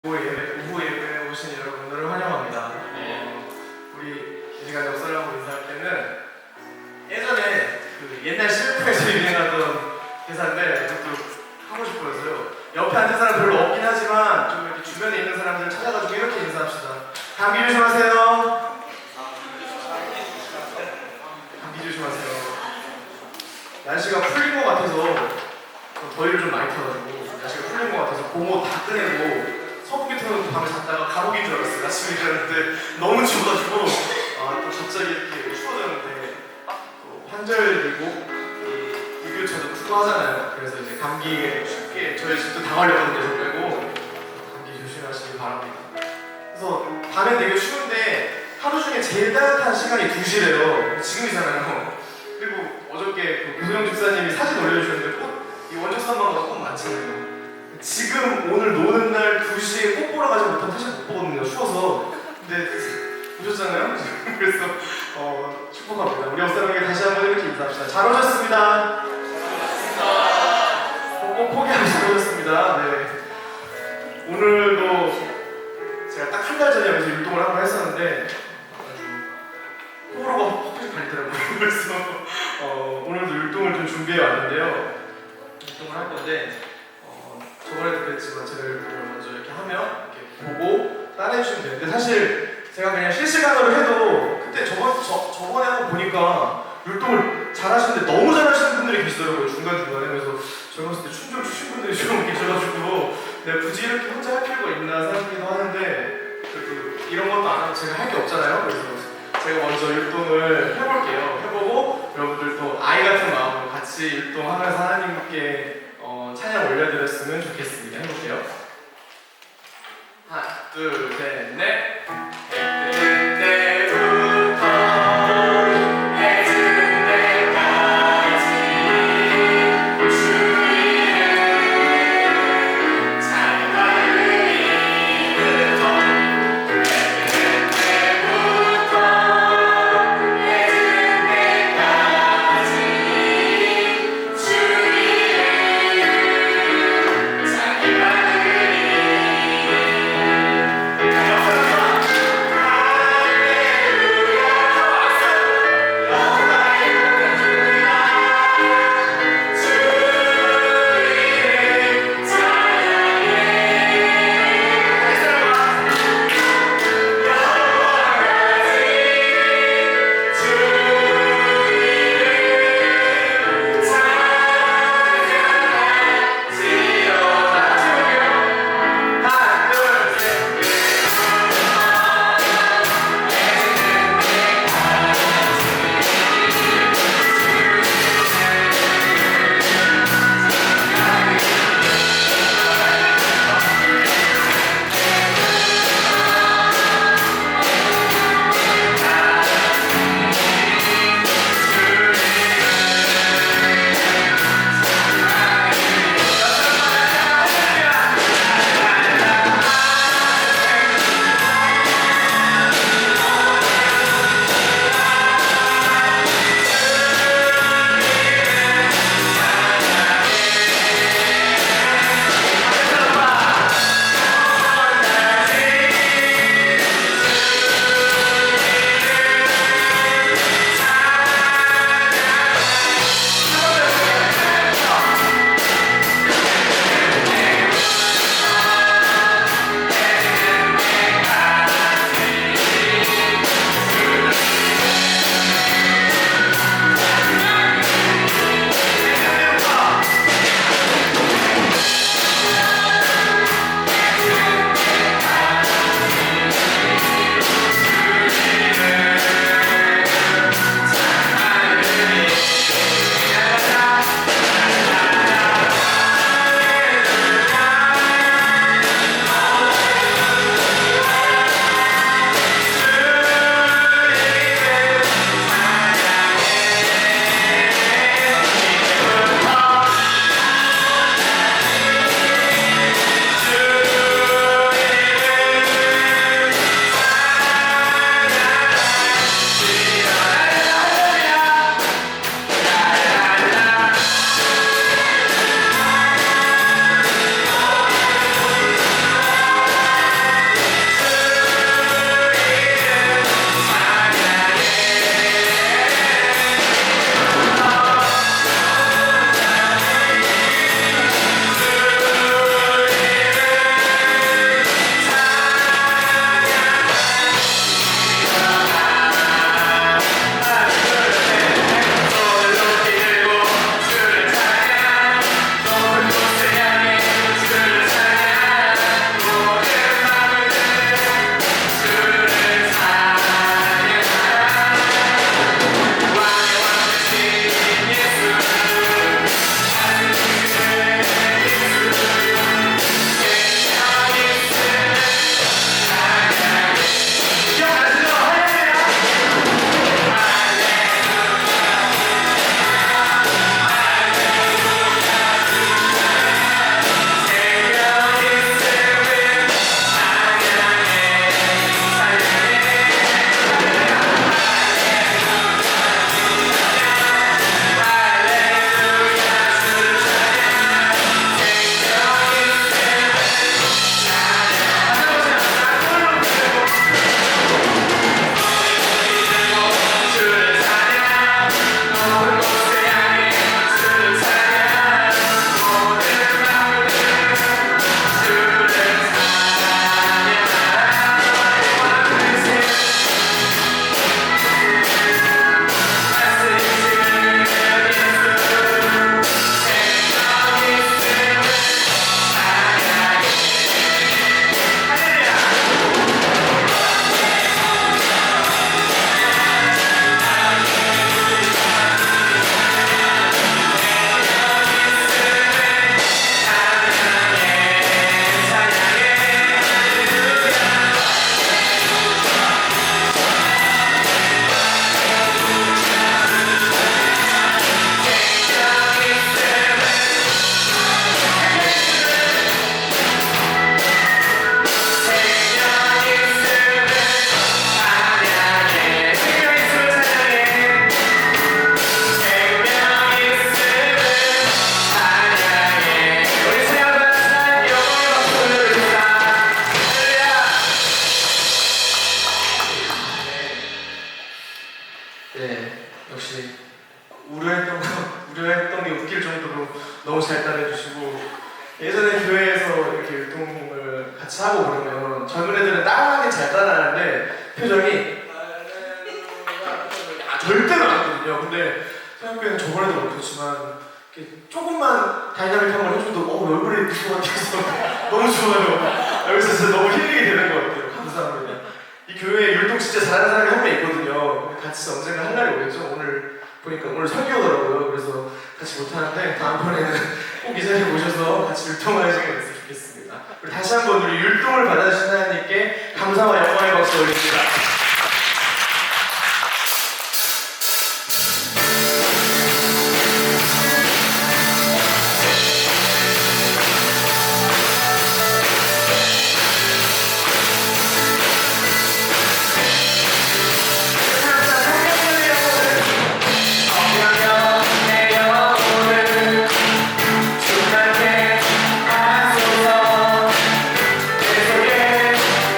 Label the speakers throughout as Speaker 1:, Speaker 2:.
Speaker 1: 오후 예배에 오신 여러분들을 환영합니다. 우리 이 시간 역사라고 인사할 때는 예전에 그 옛날 CF에서 유행하던 대사인데 그것도 하고 싶어서요. 옆에 앉은 사람 별로 없긴 하지만 좀 이렇게 주변에 있는 사람들 찾아가지고 이렇게 인사합시다. 감기 조심하세요. 감기 조심하세요. 날씨가 풀린 것 같아서 더위를 좀 많이 타가지고 날씨가 풀린 것 같아서 고모 다 꺼내고 선풍기 틀어놓고 밤에 잤다가 감옥인 줄 알았어요. 아침에 일어났는데 너무 추워가지고 또 갑자기 이렇게 추워졌는데 또 환절기고 일교차도 크고 하잖아요. 그래서 이제 감기에 쉽게 저희 집도 다 걸렸거든요. 저 빼고 감기 조심하시기 바랍니다. 그래서 밤에 되게 추운데 하루 중에 제일 따뜻한 시간이 2시래요. 지금이잖아요. 그리고 어저께 고소영 집사님이 사진 올려주셨는데 이 원적산마가 꽃 많잖아요. 지금 오늘 노는 날 2시에 꽃 보러 가지 못한 사실 못 보거든요. 추워서. 근데 보셨잖아요? 그래서 축복합니다. 우리 옆사람에게 다시 한번 이렇게 인사합시다. 잘 오셨습니다. 꼭 포기하기 잘 오셨습니다. 네. 오늘도 제가 딱 한 달 전에 여기서 율동을 한번 했었는데 호불호가 확실히 갈리더라고요. 그래서 오늘도 율동을 좀 준비해 왔는데요. 율동을 할 건데 저번에도 그랬지만 제가 율동을 먼저 이렇게 하면 이렇게 보고 따라해 주시면 되는데 사실 제가 그냥 실시간으로 해도 그때 저번에 한번 보니까 율동을 잘하시는데 너무 잘하시는 분들이 계시더라고요. 중간중간에. 그래서 제가 봤을 때 춤 좀 추신 분들이 좀 계셔가지고 내가 굳이 이렇게 혼자 할 필요가 있나 생각하기도 하는데 그래도 이런 것도 안 하면 제가 할 게 없잖아요. 그래서 제가 먼저 율동을 해볼게요. 해보고 여러분들도 아이 같은 마음으로 같이 율동하면서 하나님께 찬양 올려드렸으면 좋겠습니다. 해볼게요. 하나, 둘, 셋, 넷. 감사합니다. 너무 잘 따라해주시고 예전에 교회에서 이렇게 율동을 같이 하고 그러면 젊은 애들은 따라하긴 잘 따라하는데 표정이 절대로 안 하거든요. 근데 생각보다 저번에도 그렇지만 이렇게 조금만 다이나믹한 걸 해줘도 얼굴이 미소가 튀어서 너무 좋아요. 여기서 진짜 너무 힐링이 되는 것 같아요. 감사합니다. 이 교회에 율동 진짜 잘하는 사람이 한 명 있거든요. 같이 언젠가 할 날이 오겠죠. 오늘 보니까 오늘 설교더라고요. 그래서 같이 못하는데 다음번에는 꼭 이 자리에 모셔서 같이 율동을 하시게 됐으면 좋겠습니다. 그리고 다시 한번 우리 율동을 받아주신 하나님께 감사와 영광의 박수 올립니다.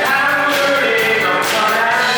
Speaker 1: 강물이 넘쳐나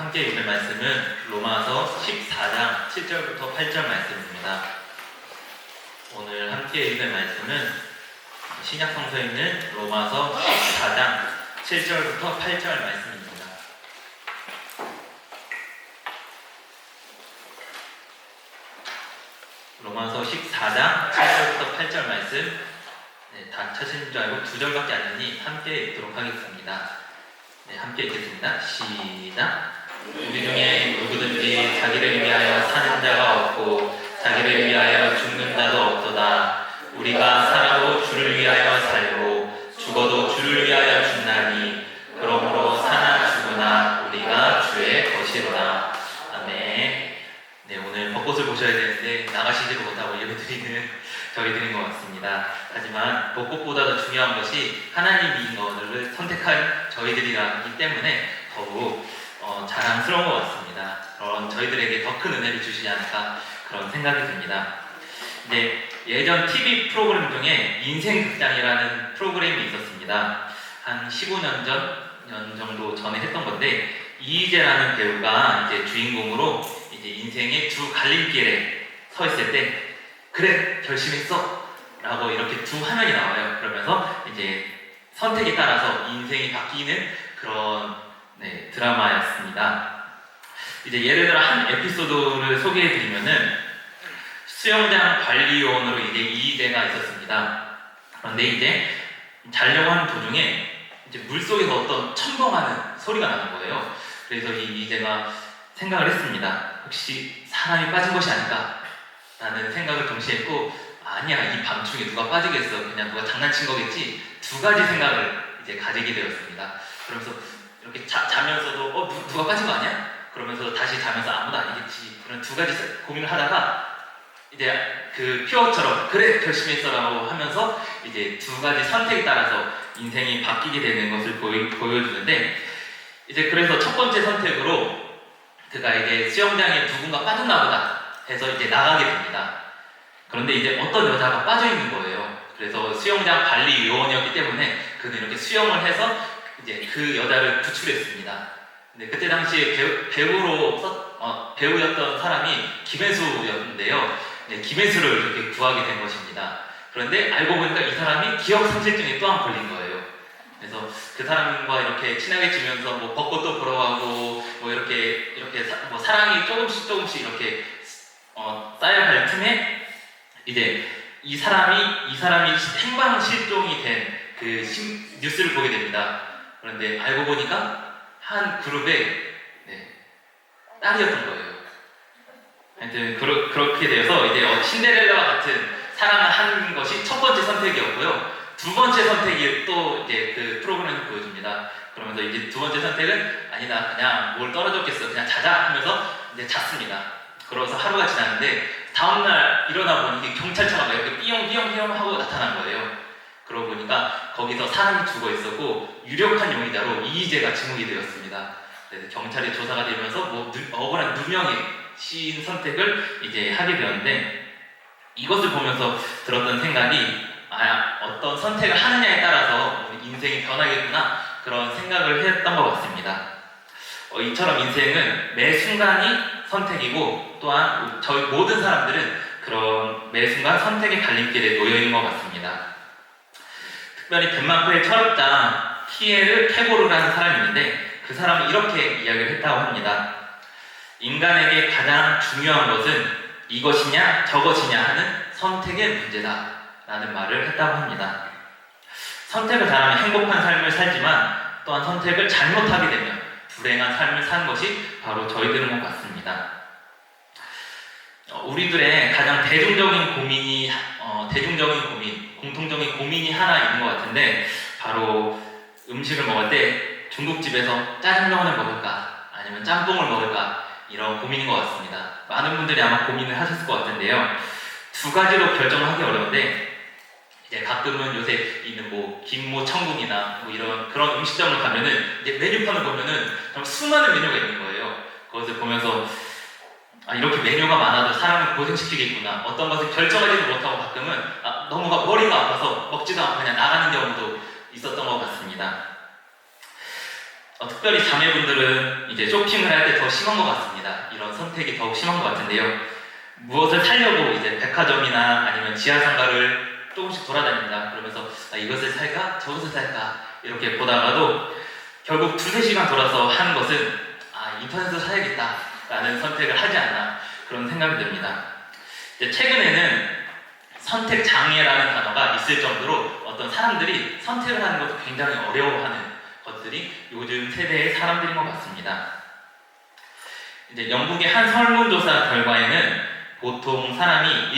Speaker 2: 함께 읽을 말씀은 로마서 14장 7절부터 8절 말씀입니다. 오늘 함께 읽을 말씀은 신약 성서에 있는 로마서 14장 7절부터 8절 말씀입니다. 로마서 14장 7절부터 8절 말씀, 다 찾으신 줄 알고 2절밖에 안 되니 함께 읽도록 하겠습니다. 함께 읽겠습니다. 시작. 우리 중에 누구든지 자기를 위하여 사는 자가 없고 자기를 위하여 죽는 자도 없도다. 우리가 살아도 주를 위하여 살고 죽어도 주를 위하여 죽나니 그러므로 사나 죽으나 우리가 주의 것이로다. 아멘. 오늘 벚꽃을 보셔야 되는데 나가시지도 못하고 예배드리는 저희들인 것 같습니다. 하지만 벚꽃보다도 중요한 것이 하나님이 이거를 선택한 저희들이기 때문에 더욱 자랑스러운 것 같습니다. 그런 저희들에게 더 큰 은혜를 주시지 않을까 그런 생각이 듭니다. 예전 TV 프로그램 중에 인생극장이라는 프로그램이 있었습니다. 한 15년 년 정도 전에 했던 건데 이희재라는 배우가 이제 주인공으로 이제 인생의 두 갈림길에 서 있을 때 그래 결심했어 라고 이렇게 두 화면이 나와요. 그러면서 이제 선택에 따라서 인생이 바뀌는 그런 드라마였습니다. 이제 예를 들어 한 에피소드를 소개해 드리면은 수영장 관리요원으로 이제 이희재가 있었습니다. 그런데 이제 자려고 하는 도중에 이제 물속에서 어떤 첨벙하는 소리가 나는 거예요. 그래서 이 이희재가 생각을 했습니다. 혹시 사람이 빠진 것이 아닐까? 라는 생각을 동시에 했고, 아니야, 이 밤중에 누가 빠지겠어. 그냥 누가 장난친 거겠지. 두 가지 생각을 이제 가지게 되었습니다. 그러면서 이렇게 자면서도 누가 빠진 거 아니야? 그러면서 다시 자면서 아무도 아니겠지. 그런 두 가지 고민을 하다가 이제 그 퓨어처럼 그래 결심했어라고 하면서 이제 두 가지 선택에 따라서 인생이 바뀌게 되는 것을 보여주는데, 이제 그래서 첫 번째 선택으로 그가 이제 수영장에 누군가 빠졌나 보다 해서 이제 나가게 됩니다. 그런데 이제 어떤 여자가 빠져 있는 거예요. 그래서 수영장 관리 요원이었기 때문에 그는 이렇게 수영을 해서 이제 그 여자를 구출했습니다. 근데 그때 당시에 배우였던 사람이 김혜수였는데요. 김혜수를 이렇게 구하게 된 것입니다. 그런데 알고 보니까 이 사람이 기억상실증에 또한 걸린 거예요. 그래서 그 사람과 이렇게 친하게 지면서 뭐 벚꽃도 보러 가고 뭐 이렇게 뭐 사랑이 조금씩 이렇게 쌓여갈 틈에 이제 이 사람이 행방 실종이 된 그 뉴스를 보게 됩니다. 그런데 알고 보니까 한 그룹의 딸이었던 거예요. 하여튼 그렇게 되어서 이제 신데렐라와 같은 사랑을 하는 것이 첫 번째 선택이었고요. 두 번째 선택이 또 이제 그 프로그램을 보여줍니다. 그러면서 이제 두 번째 선택은 아니다, 그냥 뭘 떨어졌겠어, 그냥 자자 하면서 이제 잤습니다. 그러면서 하루가 지났는데 다음날 일어나 보니 경찰차가 막 이렇게 삐용삐용 하고 나타난 거예요. 그러고 보니까 거기서 사람이 죽어 있었고 유력한 용의자로 이희재가 지목이 되었습니다. 그래서 경찰이 조사가 되면서 뭐 억울한 누명의 시인 선택을 이제 하게 되었는데, 이것을 보면서 들었던 생각이 어떤 선택을 하느냐에 따라서 우리 인생이 변하겠구나 그런 생각을 했던 것 같습니다. 이처럼 인생은 매 순간이 선택이고 또한 저희 모든 사람들은 그런 매 순간 선택의 갈림길에 놓여있는 것 같습니다. 특별히 덴마크의 철학자 피에르 케고르라는 사람이 있는데 그 사람은 이렇게 이야기를 했다고 합니다. 인간에게 가장 중요한 것은 이것이냐 저것이냐 하는 선택의 문제다 라는 말을 했다고 합니다. 선택을 잘하면 행복한 삶을 살지만 또한 선택을 잘못하게 되면 불행한 삶을 사는 것이 바로 저희들인 것 같습니다. 우리들의 가장 대중적인 고민, 공통적인 고민이 하나 있는 것 같은데, 바로 음식을 먹을 때 중국집에서 짜장면을 먹을까 아니면 짬뽕을 먹을까 이런 고민인 것 같습니다. 많은 분들이 아마 고민을 하셨을 것 같은데요. 두 가지로 결정하기 어려운데, 이제 가끔은 요새 있는 뭐 김모 천국이나 뭐 이런 그런 음식점을 가면은 이제 메뉴판을 보면은 정말 수많은 메뉴가 있는 거예요. 그것을 보면서 이렇게 메뉴가 많아도 사람을 고생시키겠구나. 어떤 것을 결정하지도 못하고 가끔은 너무 머리가 아파서 먹지도 않고 그냥 나가는 경우도 있었던 것 같습니다. 특별히 자매분들은 이제 쇼핑을 할 때 더 심한 것 같습니다. 이런 선택이 더욱 심한 것 같은데요. 무엇을 사려고 이제 백화점이나 아니면 지하상가를 조금씩 돌아다닙니다. 그러면서 이것을 살까? 저것을 살까? 이렇게 보다가도 결국 2~3시간 돌아서 하는 것은 인터넷에서 사야겠다 라는 선택을 하지 않나 그런 생각이 듭니다. 이제 최근에는 선택 장애라는 단어가 있을 정도로 어떤 사람들이 선택을 하는 것도 굉장히 어려워하는 것들이 요즘 세대의 사람들인 것 같습니다. 이제 영국의 한 설문조사 결과에는 보통 사람이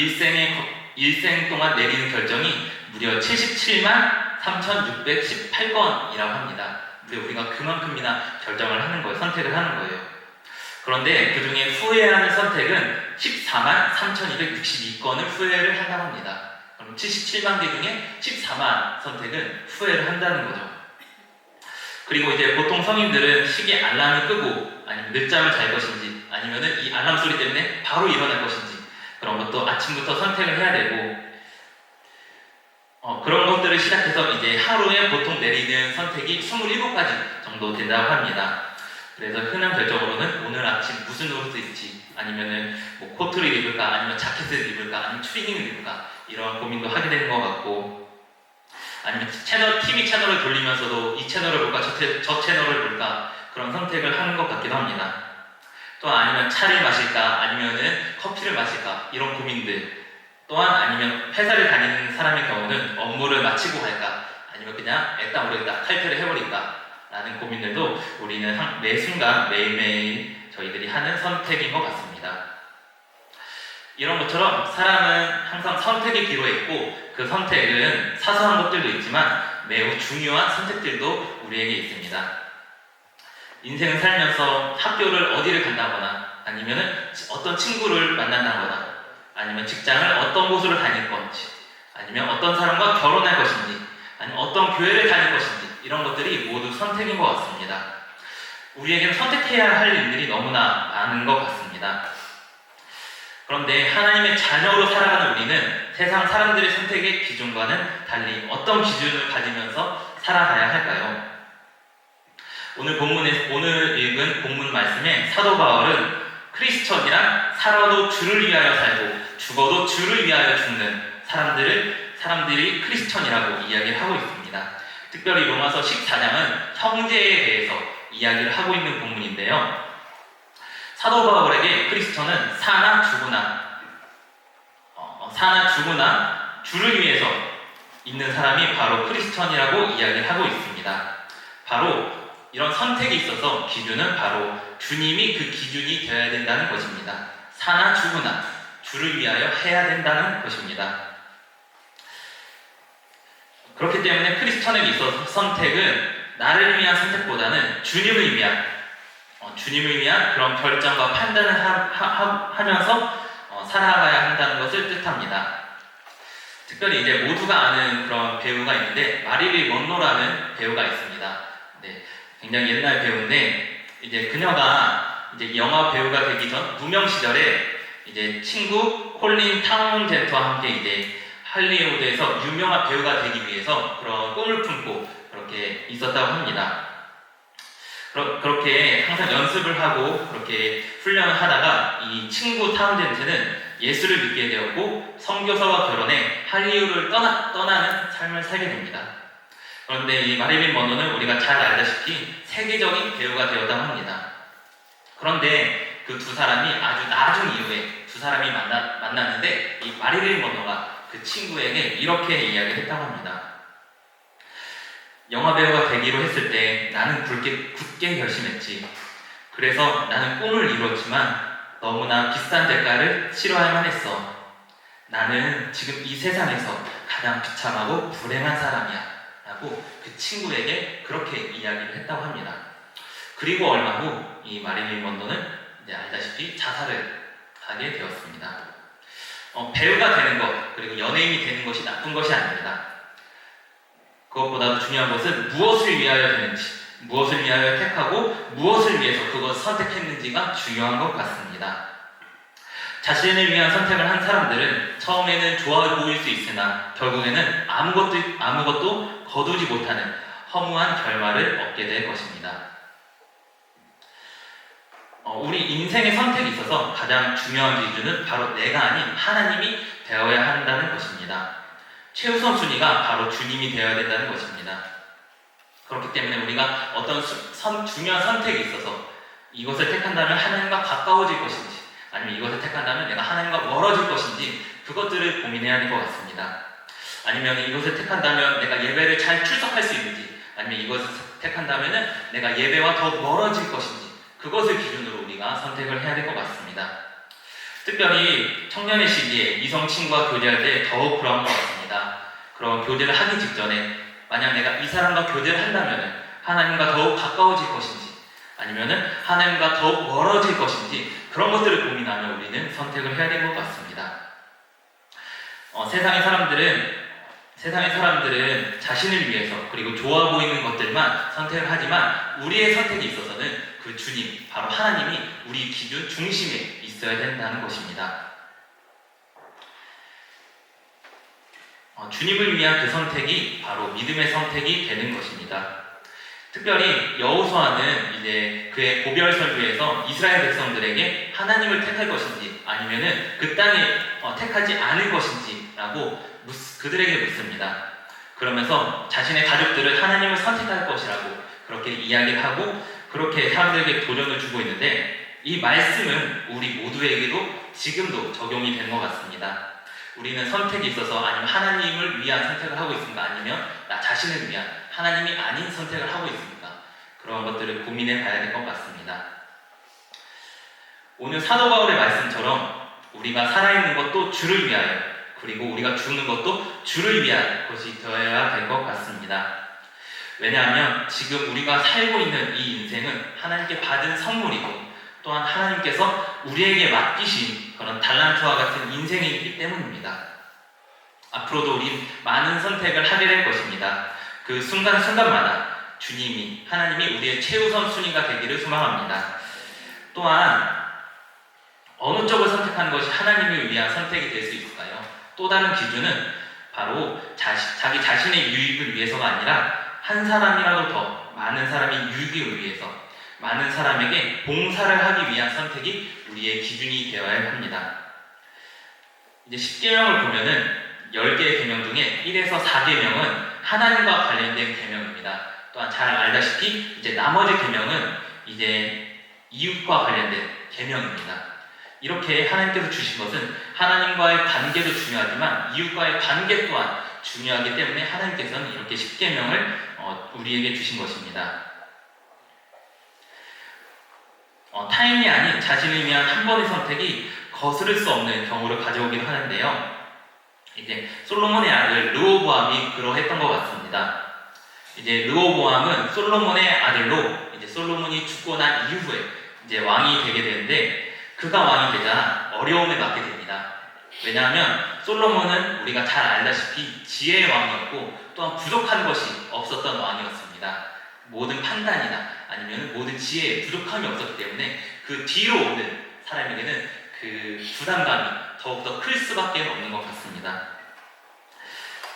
Speaker 2: 일생 동안 내리는 결정이 무려 77만 3,618건이라고 합니다. 우리가 그만큼이나 결정을 하는 거예요. 선택을 하는 거예요. 그런데 그 중에 후회하는 선택은 14만 3,262건을 후회를 한다고 합니다. 그럼 77만 개 중에 14만 선택은 후회를 한다는 거죠. 그리고 이제 보통 성인들은 시계 알람을 끄고 아니면 늦잠을 잘 것인지 아니면은 이 알람 소리 때문에 바로 일어날 것인지 그런 것도 아침부터 선택을 해야 되고 그런 것들을 시작해서 이제 하루에 보통 내리는 선택이 27가지 정도 된다고 합니다. 그래서 흔한 결정으로는 오늘 아침 무슨 옷을 입을지 아니면은 뭐 코트를 입을까 아니면 자켓을 입을까 아니면 추리닝을 입을까 이런 고민도 하게 되는 것 같고 아니면 TV 채널을 돌리면서도 이 채널을 볼까 저 채널을 볼까 그런 선택을 하는 것 같기도 합니다. 또 아니면 차를 마실까 아니면은 커피를 마실까 이런 고민들 또한 아니면 회사를 다니는 사람의 경우는 업무를 마치고 갈까 아니면 그냥 애따 모르겠다 탈퇴를 해버릴까 라는 고민들도 우리는 매 순간 매일매일 저희들이 하는 선택인 것 같습니다. 이런 것처럼 사람은 항상 선택이 필요했고 그 선택은 사소한 것들도 있지만 매우 중요한 선택들도 우리에게 있습니다. 인생을 살면서 학교를 어디를 간다거나 아니면 어떤 친구를 만난다거나 아니면 직장을 어떤 곳으로 다닐 건지 아니면 어떤 사람과 결혼할 것인지 아니면 어떤 교회를 다닐 것인지 이런 것들이 모두 선택인 것 같습니다. 우리에게는 선택해야 할 일들이 너무나 많은 것 같습니다. 그런데 하나님의 자녀로 살아가는 우리는 세상 사람들의 선택의 기준과는 달리 어떤 기준을 가지면서 살아가야 할까요? 오늘 읽은 본문 말씀에 사도 바울은 크리스천이란 살아도 주를 위하여 살고 죽어도 주를 위하여 죽는 사람들이 크리스천이라고 이야기를 하고 있습니다. 특별히 로마서 14장은 형제에 대해서 이야기를 하고 있는 본문인데요. 사도 바울에게 크리스천은 사나 죽으나 주를 위해서 있는 사람이 바로 크리스천이라고 이야기를 하고 있습니다. 바로 이런 선택이 있어서 기준은 바로 주님이 그 기준이 되어야 된다는 것입니다. 사나 죽으나 주를 위하여 해야 된다는 것입니다. 그렇기 때문에 크리스천에게 있어서 선택은 나를 위한 선택보다는 주님을 위한 그런 결정과 판단을 하면서 살아가야 한다는 것을 뜻합니다. 특별히 이제 모두가 아는 그런 배우가 있는데 마릴린 먼로라는 배우가 있습니다. 네, 굉장히 옛날 배우인데 이제 그녀가 이제 영화 배우가 되기 전 무명 시절에 이제 친구 콜린 타운젠트와 함께 이제 할리우드에서 유명한 배우가 되기 위해서 그런 꿈을 품고 그렇게 있었다고 합니다. 그렇게 항상 연습을 하고 그렇게 훈련을 하다가 이 친구 타운젠트는 예수를 믿게 되었고 선교사와 결혼해 할리우드를 떠나는 삶을 살게 됩니다. 그런데 이 마릴린 먼로는 우리가 잘 알다시피 세계적인 배우가 되었다고 합니다. 그런데 그 두 사람이 아주 나중 이후에 두 사람이 만났는데 이 마릴린 먼로가 그 친구에게 이렇게 이야기했다고 합니다. 영화 배우가 되기로 했을 때 나는 굳게 결심했지. 그래서 나는 꿈을 이뤘지만 너무나 비싼 대가를 치러야만 했어. 나는 지금 이 세상에서 가장 비참하고 불행한 사람이야 라고 그 친구에게 그렇게 이야기를 했다고 합니다. 그리고 얼마 후 이 마릴린 먼로는 이제 알다시피 자살을 하게 되었습니다. 배우가 되는 것 그리고 연예인이 되는 것이 나쁜 것이 아닙니다. 그것보다도 중요한 것은 무엇을 위하여 되는지, 무엇을 위하여 택하고 무엇을 위해서 그것을 선택했는지가 중요한 것 같습니다. 자신을 위한 선택을 한 사람들은 처음에는 좋아 보일 수 있으나 결국에는 아무것도 거두지 못하는 허무한 결말을 얻게 될 것입니다. 우리 인생의 선택에 있어서 가장 중요한 기준은 바로 내가 아닌 하나님이 되어야 한다는 것입니다. 최우선 순위가 바로 주님이 되어야 된다는 것입니다. 그렇기 때문에 우리가 어떤 중요한 선택에 있어서 이것을 택한다면 하나님과 가까워질 것인지 아니면 이것을 택한다면 내가 하나님과 멀어질 것인지 그것들을 고민해야 될 것 같습니다. 아니면 이것을 택한다면 내가 예배를 잘 출석할 수 있는지 아니면 이것을 택한다면 내가 예배와 더 멀어질 것인지 그것을 기준으로 우리가 선택을 해야 될 것 같습니다. 특별히 청년의 시기에 이성 친구와 교제할 때 더욱 그런 것 같습니다. 그런 교제를 하기 직전에 만약 내가 이 사람과 교제를 한다면 하나님과 더욱 가까워질 것인지 아니면 하나님과 더욱 멀어질 것인지 그런 것들을 고민하며 우리는 선택을 해야 될 것 같습니다. 세상의 사람들은 자신을 위해서 그리고 좋아 보이는 것들만 선택을 하지만 우리의 선택에 있어서는 그 주님, 바로 하나님이 우리 기준 중심에 있어야 된다는 것입니다. 주님을 위한 그 선택이 바로 믿음의 선택이 되는 것입니다. 특별히 여호수아는 이제 그의 고별 설교에서 이스라엘 백성들에게 하나님을 택할 것인지 아니면은 그 땅에 택하지 않을 것인지라고 그들에게 묻습니다. 그러면서 자신의 가족들을 하나님을 선택할 것이라고 그렇게 이야기를 하고 그렇게 사람들에게 도전을 주고 있는데 이 말씀은 우리 모두에게도 지금도 적용이 되는 것 같습니다. 우리는 선택에 있어서 아니면 하나님을 위한 선택을 하고 있습니까? 아니면 나 자신을 위한 하나님이 아닌 선택을 하고 있습니까? 그런 것들을 고민해 봐야 될 것 같습니다. 오늘 사도 바울의 말씀처럼 우리가 살아있는 것도 주를 위하여 그리고 우리가 죽는 것도 주를 위한 것이 되어야 될 것 같습니다. 왜냐하면 지금 우리가 살고 있는 이 인생은 하나님께 받은 선물이고 또한 하나님께서 우리에게 맡기신 그런 달란트와 같은 인생이기 때문입니다. 앞으로도 우린 많은 선택을 하게 될 것입니다. 그 순간순간마다 주님이, 하나님이 우리의 최우선 순위가 되기를 소망합니다. 또한 어느 쪽을 선택하는 것이 하나님을 위한 선택이 될 수 있을까요? 또 다른 기준은 바로 자기 자신의 유익을 위해서가 아니라 한 사람이라도 더 많은 사람의 유익을 위해서 많은 사람에게 봉사를 하기 위한 선택이 우리의 기준이 되어야 합니다. 이제 10계명을 보면은 10개의 계명 중에 1에서 4계명은 하나님과 관련된 계명입니다. 또한 잘 알다시피 이제 나머지 계명은 이제 이웃과 관련된 계명입니다. 이렇게 하나님께서 주신 것은 하나님과의 관계도 중요하지만 이웃과의 관계 또한 중요하기 때문에 하나님께서는 이렇게 10계명을 우리에게 주신 것입니다. 타인이 아닌 자신을 위한 한 번의 선택이 거스를 수 없는 경우를 가져오기도 하는데요. 이제 솔로몬의 아들 르호보암이 그러했던 것 같습니다. 이제 르호보암은 솔로몬의 아들로 이제 솔로몬이 죽고 난 이후에 이제 왕이 되게 되는데 그가 왕이 되자 어려움에 맞게 됩니다. 왜냐하면 솔로몬은 우리가 잘 알다시피 지혜의 왕이었고 또한 부족한 것이 없었던 왕이었습니다. 모든 판단이나 아니면 모든 지혜에 부족함이 없었기 때문에 그 뒤로 오는 사람에게는 그 부담감이 더욱더 클 수밖에 없는 것 같습니다.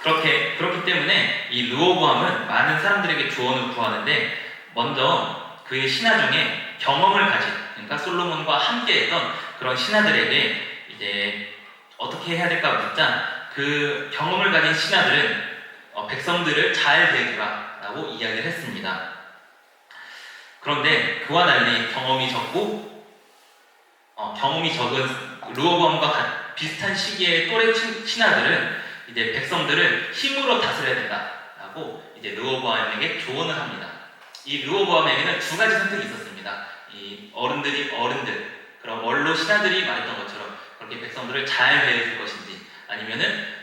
Speaker 2: 그렇기 때문에 이 르호보암은 많은 사람들에게 조언을 구하는데 먼저 그의 신하 중에 경험을 가진 그러니까 솔로몬과 함께 했던 그런 신하들에게 이제 어떻게 해야 될까 묻자 그 경험을 가진 신하들은 백성들을 잘 대해주라 라고 이야기를 했습니다. 그런데 그와 달리 경험이 적은 르호보암과 비슷한 시기의 또래 신하들은 이제 백성들을 힘으로 다스려야 된다라고 이제 르호보암에게 조언을 합니다. 이 르호보암에게는 두 가지 선택이 있었습니다. 이 어른들 그런 원로 신하들이 말했던 것처럼 그렇게 백성들을 잘 대해줄 것인지 아니면은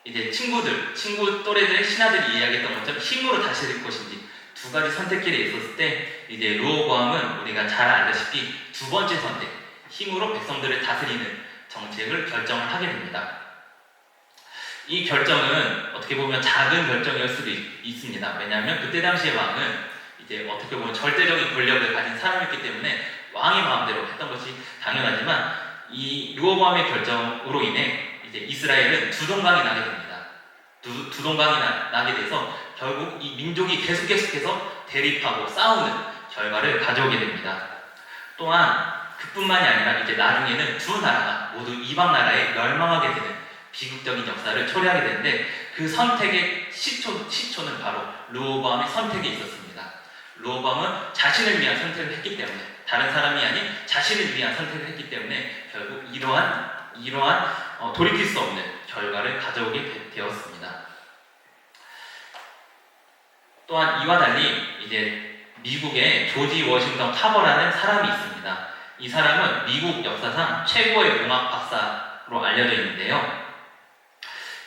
Speaker 2: 이제 친구 또래들의 신하들이 이야기했던 것처럼 힘으로 다스릴 것인지 두 가지 선택길에 있었을 때 이제 르호보암은 우리가 잘 알다시피 두 번째 선택 힘으로 백성들을 다스리는 정책을 결정을 하게 됩니다. 이 결정은 어떻게 보면 작은 결정일 수도 있습니다. 왜냐하면 그때 당시의 왕은 이제 어떻게 보면 절대적인 권력을 가진 사람이었기 때문에 왕의 마음대로 했던 것이 당연하지만 이 르호보암의 결정으로 인해 이제 이스라엘은 두 동강이 나게 됩니다. 두 동강이 나게 돼서 결국 이 민족이 계속해서 대립하고 싸우는 결과를 가져오게 됩니다. 또한 그뿐만이 아니라 이제 나중에는 두 나라가 모두 이방 나라에 멸망하게 되는 비극적인 역사를 초래하게 되는데 그 선택의 시초는 바로 르호보암의 선택에 있었습니다. 르호보암은 자신을 위한 선택을 했기 때문에, 다른 사람이 아닌 자신을 위한 선택을 했기 때문에 결국 이러한 돌이킬 수 없는 결과를 가져오게 되었습니다. 또한 이와 달리 이제 미국의 조지 워싱턴 카버라는 사람이 있습니다. 이 사람은 미국 역사상 최고의 공학 박사로 알려져 있는데요.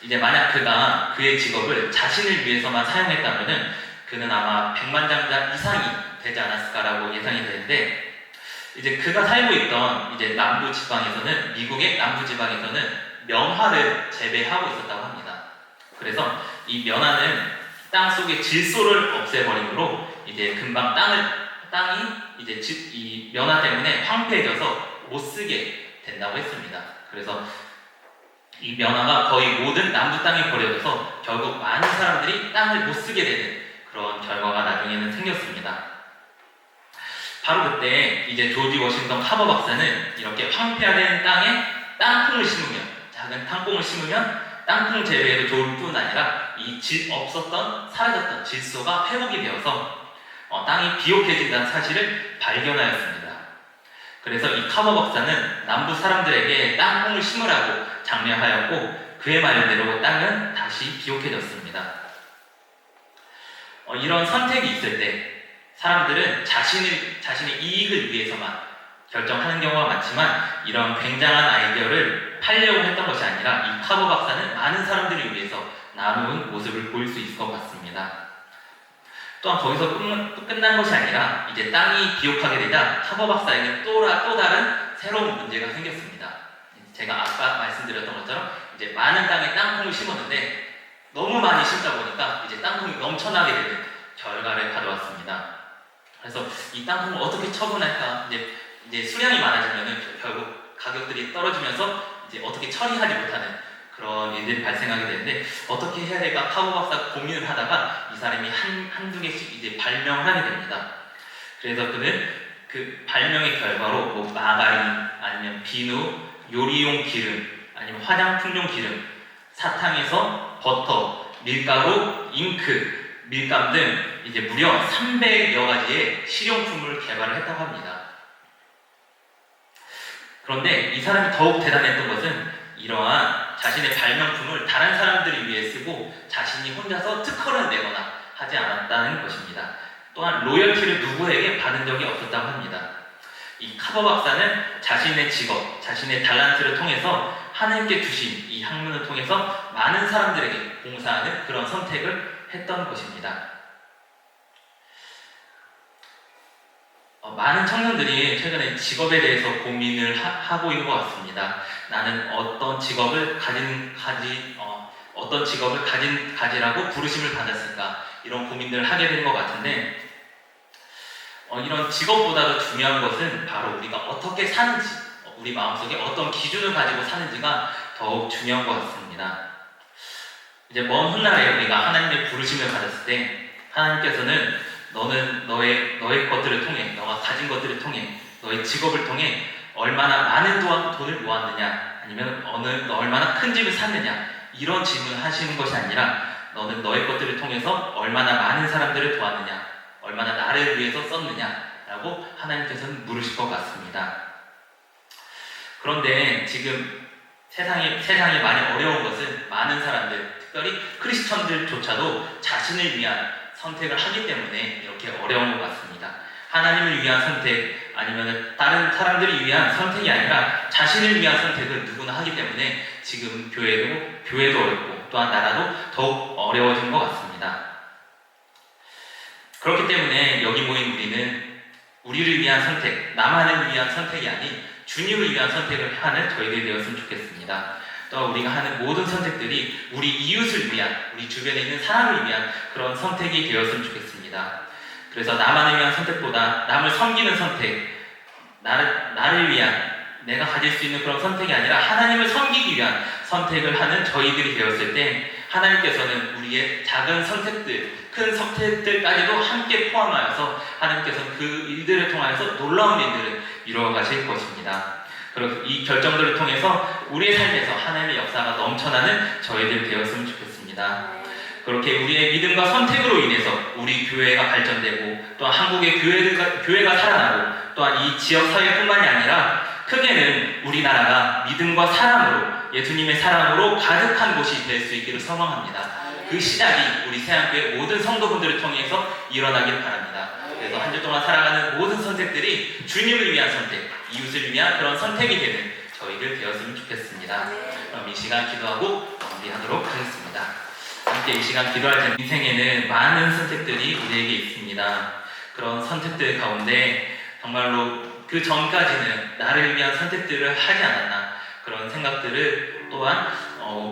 Speaker 2: 이제 만약 그가 그의 직업을 자신을 위해서만 사용했다면은 그는 아마 백만장자 이상이 되지 않았을까라고 예상이 되는데, 이제 그가 살고 있던 이제 남부 지방에서는, 미국의 남부 지방에서는 면화를 재배하고 있었다고 합니다. 그래서 이 면화는 땅 속의 질소를 없애버림으로 이제 금방 땅이 이제 이 면화 때문에 황폐해져서 못 쓰게 된다고 했습니다. 그래서 이 면화가 거의 모든 남부 땅에 버려져서 결국 많은 사람들이 땅을 못 쓰게 되는 그런 결과가 나중에는 생겼습니다. 바로 그때 이제 조지 워싱턴 카버 박사는 이렇게 황폐화된 땅에 땅콩을 심으면, 작은 땅콩을 심으면 땅콩 재배에도 좋을 뿐 아니라 이 사라졌던 질소가 회복이 되어서 땅이 비옥해진다는 사실을 발견하였습니다. 그래서 이 카버 박사는 남부 사람들에게 땅콩을 심으라고 장려하였고, 그의 말대로 땅은 다시 비옥해졌습니다. 이런 선택이 있을 때 사람들은 자신의 이익을 위해서만 결정하는 경우가 많지만, 이런 굉장한 아이디어를 팔려고 했던 것이 아니라 이 카버 박사는 많은 사람들을 위해서 나누는 모습을 보일 수 있을 것 같습니다. 또한 거기서 끝난 것이 아니라 이제 땅이 비옥하게 되자 카버 박사에게 또 다른 새로운 문제가 생겼습니다. 제가 아까 말씀드렸던 것처럼 이제 많은 땅에 땅콩을 심었는데 너무 많이 심다 보니까 이제 땅콩이 넘쳐나게 되는 결과를 가져왔습니다. 그래서 이 땅콩을 어떻게 처분할까? 이제 수량이 많아지면은 결국 가격들이 떨어지면서 이제 어떻게 처리하지 못하는 그런 일들이 발생하게 되는데, 어떻게 해야 될까 카버 박사가 고민을 하다가 이 사람이 한두 개씩 이제 발명을 하게 됩니다. 그래서 그는 그 발명의 결과로 뭐 마가린, 아니면 비누, 요리용 기름, 아니면 화장품용 기름, 사탕에서 버터, 밀가루, 잉크, 밀감 등 이제 무려 300여 가지의 실용품을 개발을 했다고 합니다. 그런데 이 사람이 더욱 대단했던 것은 이러한 자신의 발명품을 다른 사람들을 위해 쓰고 자신이 혼자서 특허를 내거나 하지 않았다는 것입니다. 또한 로열티를 누구에게 받은 적이 없었다고 합니다. 이 카버 박사는 자신의 직업, 자신의 달란트를 통해서 하나님께 주신 이 학문을 통해서 많은 사람들에게 봉사하는 그런 선택을 했던 것입니다. 많은 청년들이 최근에 직업에 대해서 고민을 하고 있는 것 같습니다. 나는 어떤 직업을 가지라고 부르심을 받았을까? 이런 고민들을 하게 되는 것 같은데, 이런 직업보다도 중요한 것은 바로 우리가 어떻게 사는지, 우리 마음속에 어떤 기준을 가지고 사는지가 더욱 중요한 것 같습니다. 이제 먼 훗날에 우리가 하나님의 부르심을 받았을 때 하나님께서는 너는 너의 것들을 통해, 너가 가진 것들을 통해, 너의 직업을 통해 얼마나 많은 돈을 모았느냐, 아니면 얼마나 큰 집을 샀느냐, 이런 질문을 하시는 것이 아니라 너는 너의 것들을 통해서 얼마나 많은 사람들을 도왔느냐, 얼마나 나를 위해서 썼느냐라고 하나님께서는 물으실 것 같습니다. 그런데 지금 세상이 많이 어려운 것은 많은 사람들, 특별히 크리스천들조차도 자신을 위한 선택을 하기 때문에 이렇게 어려운 것 같습니다. 하나님을 위한 선택, 아니면 다른 사람들을 위한 선택이 아니라 자신을 위한 선택을 누구나 하기 때문에 지금 교회도 어렵고 또한 나라도 더욱 어려워진 것 같습니다. 그렇기 때문에 여기 모인 우리는 우리를 위한 선택, 나만을 위한 선택이 아닌 주님을 위한 선택을 하는 저희들이 되었으면 좋겠습니다. 또 우리가 하는 모든 선택들이 우리 이웃을 위한, 우리 주변에 있는 사람을 위한 그런 선택이 되었으면 좋겠습니다. 그래서 나만을 위한 선택보다 남을 섬기는 선택, 나를 위한, 내가 가질 수 있는 그런 선택이 아니라 하나님을 섬기기 위한 선택을 하는 저희들이 되었을 때 하나님께서는 우리의 작은 선택들, 큰 선택들까지도 함께 포함하여서 하나님께서는 그 일들을 통하여서 놀라운 일들을 이루어 가실 것입니다. 그리고 이 결정들을 통해서 우리의 삶에서 하나님의 역사가 넘쳐나는 저희들 되었으면 좋겠습니다. 그렇게 우리의 믿음과 선택으로 인해서 우리 교회가 발전되고 또한 한국의 교회가 살아나고 또한 이 지역 사회뿐만이 아니라 크게는 우리나라가 믿음과 사랑으로 예수님의 사랑으로 가득한 곳이 될 수 있기를 소망합니다. 그 시작이 우리 세안교회 모든 성도분들을 통해서 일어나길 바랍니다. 그래서 한 주 동안 살아가는 모든 선택들이 주님을 위한 선택, 이웃을 위한 그런 선택이 되는 저희들 되었으면 좋겠습니다. 그럼 이 시간 기도하고 마무리하도록 하겠습니다. 함께 이 시간 기도할 때 인생에는 많은 선택들이 우리에게 있습니다. 그런 선택들 가운데 정말로 그 전까지는 나를 위한 선택들을 하지 않았나 그런 생각들을 또한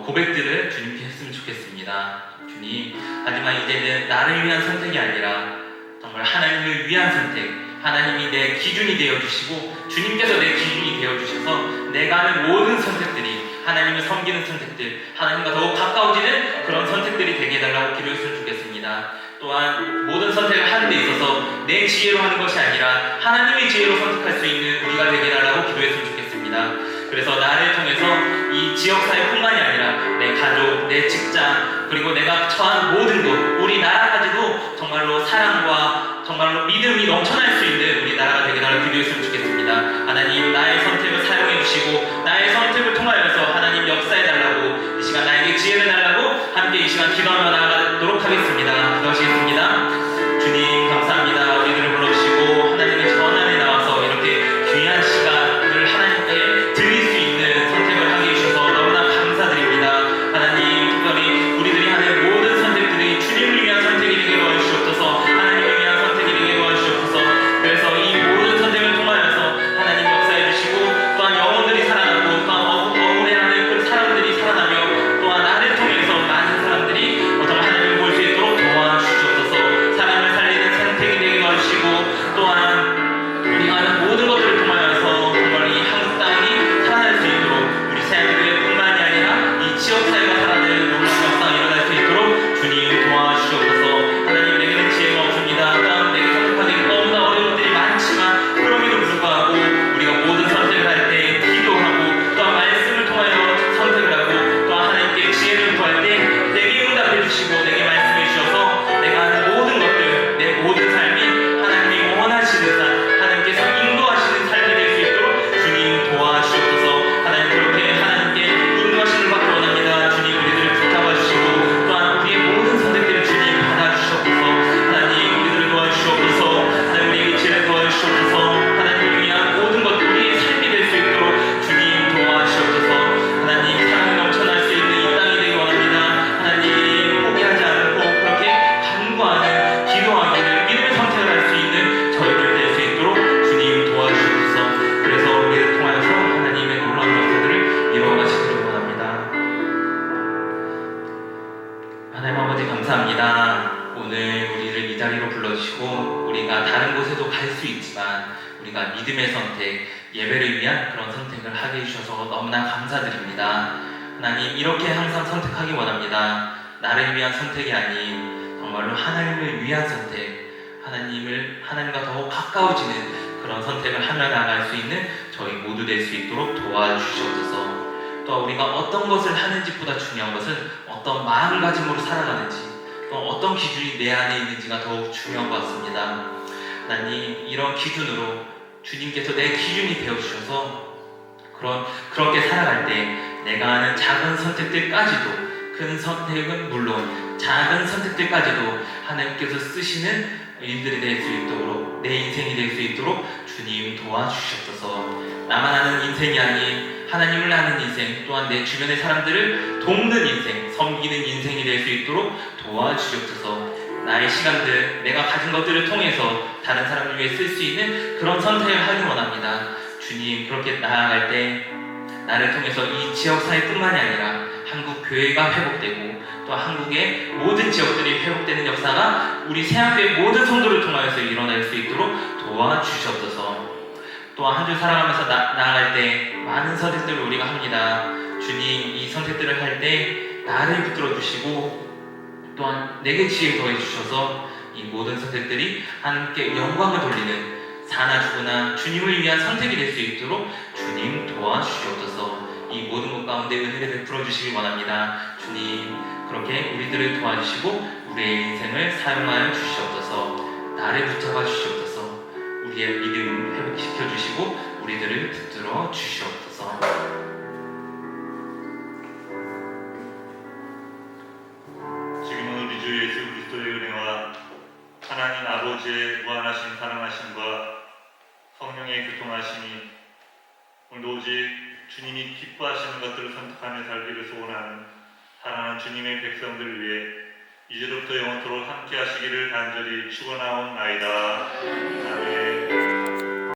Speaker 2: 고백들을 주님께 했으면 좋겠습니다. 주님, 하지만 이제는 나를 위한 선택이 아니라 정말 하나님을 위한 선택, 하나님이 내 기준이 되어주시고 주님께서 내 기준이 되어주셔서 내가 하는 모든 선택들이 하나님을 섬기는 선택들, 하나님과 더욱 가까워지는 그런 선택들이 되게 해달라고 기도했으면 좋겠습니다. 또한 모든 선택을 하는 데 있어서 내 지혜로 하는 것이 아니라 하나님의 지혜로 선택할 수 있는 우리가 되게 해달라고 기도했으면 좋겠습니다. 그래서 나를 통해서 이 지역사회뿐만이 아니라 내 가족, 내 직장, 그리고 내가 처한 모든 곳, 우리나라까지도 정말로 사랑과 정말로 믿음이 넘쳐날 수 있는 우리나라가 되게 해달라고 기도했으면 좋겠습니다. 하나님, 나의 선택을 사용해 주시고 나의 선택을 통하여서 하나님 역사해달라고, 이 시간 나에게 지혜를 달라고 함께 이 시간 기도하며 나아가도록 하겠습니다. 기도하시겠습니다. 주님 감사합니다. 우리들을 불러주시고 하나님의 전안에 나와서 이렇게 귀한 시간을 하나님께 드릴 수 있는 선택을 하게 해주셔서 너무나 감사드립니다. 하나님, 특별히 우리들이 하는 모든 선택들이 주님을 위한 선택이 되게 도와주시옵소서. 하나님을 위한 선택이 되게 도와주시옵소서. 그래서 이 모든 선택을 통하여서 하나님 역사해 주시고 또한 영혼들이 살아나고 또한 억울해하는 그 사람들이 살아나며 또한 나를 통해서 많은 사람들이 정말 하나님을 볼 수 있도록 도와주시옵소서. 사람을 살리는 선택이 되게 도와주시고 또한 우리가 하는 모든 것들을 통하여서 정말 이 한국 땅이 살아날 수 있도록 우리 세안교회뿐만이 아니라 이 지역사회가 살아나는 놀라운 역사가 일어날 수 있도록 주님 도와주시옵소서. 하나님, 내게는 지혜가 없습니다. 또한 내게 선택하기 너무나 어려운 것들이 많지만 그럼에도 불구하고 우리가 모든 선택을 할 때 기도하고 또한 말씀을 통하여 선택을 하고 또한 하나님께 지혜를 구할 때 내게 응답해 주시고 내게 말씀해 주셔서 내가 하는 모든 것들, 내 모든 삶이 하나님이 원하시는 삶, 하나님께서 인도하시는 삶이 될 수 있도록 주님 도와주시옵소서. 하나님, 그렇게 하나님께 인도하시는 받기 원합니다. 주님, 우리들을 붙잡아 주시고 또한 우리의 모든 선택들을 주님 받아주시옵소서. 하나님, 우리들을 도와주시옵소서. 하나님, 우리에게 지혜를 도와주시옵소서. 하나님을 위한 모든 것들 우리의 삶이 될 수 있도록 주님 도와주시옵소서. 하나님, 사랑이 넘쳐날 수 있는 이 땅이 되기 원합니다. 하나님, 포기하지 않고 그렇게 간구하는 기도하기를 믿음의 선택을 할 수 있는 저희들 될 수 있도록 주님 도와주시옵소서. 그래서 우리를 통하여서 하나님의 놀라운 역사들을 이루어가시기를 원합니다. 하나님 아버지 감사합니다. 오늘 우리를 이 자리로 불러주시고 우리가 다른 곳에도 갈 수 있지만 우리가 믿음의 선택, 예배를 위한 그런 선택을 하게 해주셔서 너무나 감사드립니다. 하나님, 이렇게 항상 선택하기 원합니다. 나를 위한 선택이 아닌 정말로 하나님을 위한 선택, 하나님과 더욱 가까워지는 그런 선택을 하며 나갈 수 있는 저희 모두 될 수 있도록 도와주시옵소서. 또 우리가 어떤 것을 하는지보다 중요한 것은 어떤 마음가짐으로 살아가는지, 또 어떤 기준이 내 안에 있는지가 더욱 중요한 것 같습니다. 하나님, 이런 기준으로 주님께서 내 기준이 되어주셔서 그렇게 살아갈 때 내가 하는 작은 선택들까지도, 큰 선택은 물론 작은 선택들까지도 하나님께서 쓰시는 일들이 될 수 있도록, 내 인생이 될 수 있도록 주님 도와주시옵소서. 나만 아는 인생이 아닌 하나님을 아는 인생, 또한 내 주변의 사람들을 돕는 인생, 섬기는 인생이 될 수 있도록 도와주시옵소서. 나의 시간들, 내가 가진 것들을 통해서 다른 사람을 위해 쓸 수 있는 그런 선택을 하기 원합니다. 주님, 그렇게 나아갈 때 나를 통해서 이 지역사회뿐만이 아니라 한국 교회가 회복되고 또 한국의 모든 지역들이 회복되는 역사가 우리 세안교회 모든 성도를 통하여서 일어날 수 있도록 도와주시옵소서. 또한 한 주 살아가면서 나아갈 때 많은 선택들을 우리가 합니다. 주님, 이 선택들을 할 때 나를 붙들어 주시고 또한 내게 지혜 더해 주셔서 이 모든 선택들이 하나님께 영광을 돌리는 사나 죽으나 주님을 위한 선택이 될 수 있도록 주님 도와주시옵소서. 이 모든 것 가운데 은혜를 베풀어 주시기 원합니다. 주님 그렇게 우리들을 도와주시고 우리의 인생을 사용하여 주시옵소서. 나를 붙잡아 주시옵소서. 우리의 믿음을 회복시켜 주시고 우리들을 붙들어 주시옵소서.
Speaker 3: 지금은 우리 주 예수 그리스도의 은혜와 하나님 아버지의 무한하신 사랑하심과 성령의 교통하심이 오늘도 오직 주님이 기뻐하시는 것들을 선택하며 살기를 소원하는 사랑하는 주님의 백성들을 위해 이제로부터 영원토록 함께 하시기를 간절히 축원하옵나이다. 아멘.